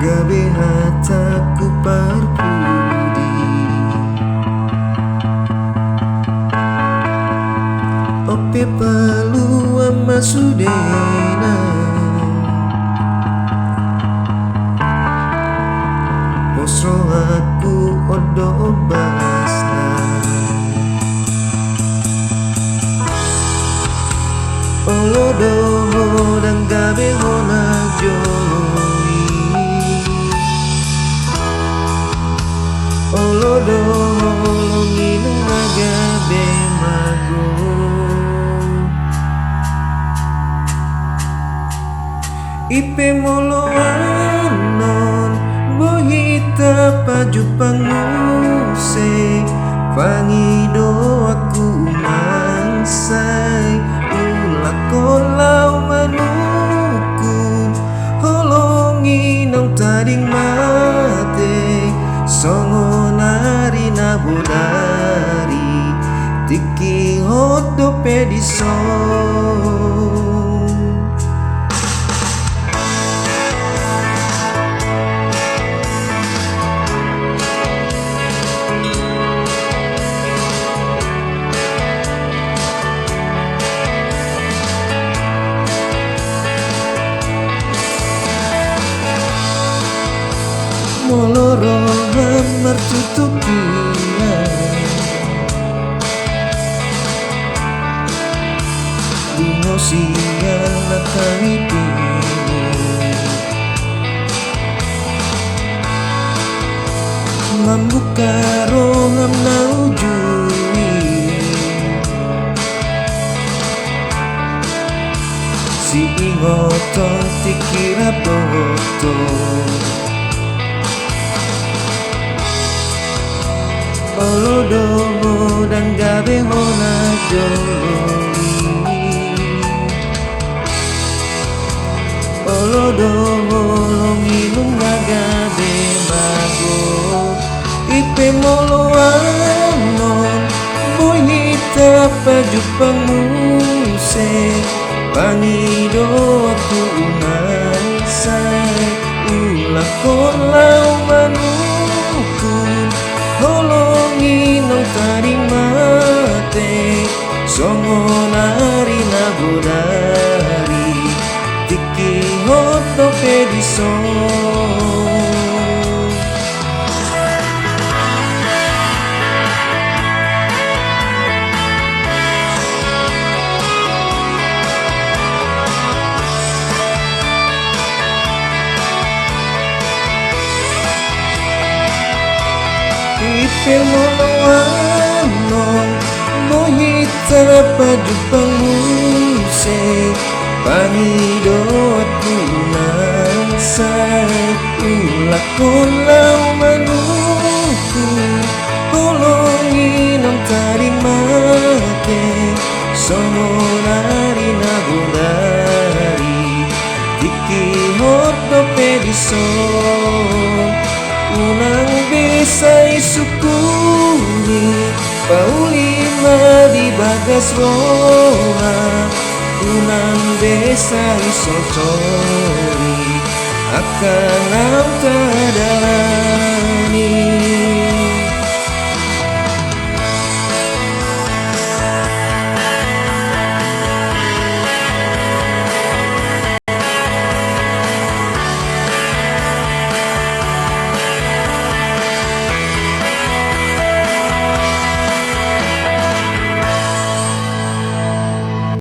gabe hataku parpudi ope palu ama sudena posro aku odo basna olodo dan gabe hona joloi olodo longinu gabe mago ipe moloanon bohita paju panguse pangido aku mansai kolau manukun holongi nang taring mate songo nari nabodari tiki hodo pedison moloro hamar tutukia bungo siang nakani pimu membuka roham naujui si ingoton tikira boto olodo dan gabe hona joloi olodo longinu gabe mago ipe moloanon bohita paju panguse pangido aku unaisai ulah kolau manukun holongi nang taring mate songo nari nabodari tiki hoto pedison ipe moloanon bohita paju panguse pangido aku nansai ulah kolau manuku holongi nang taring mate songo nari nabodari tiki hoto pedison unang bisa isukuni paulima di bagas roha unang bisa isocori akan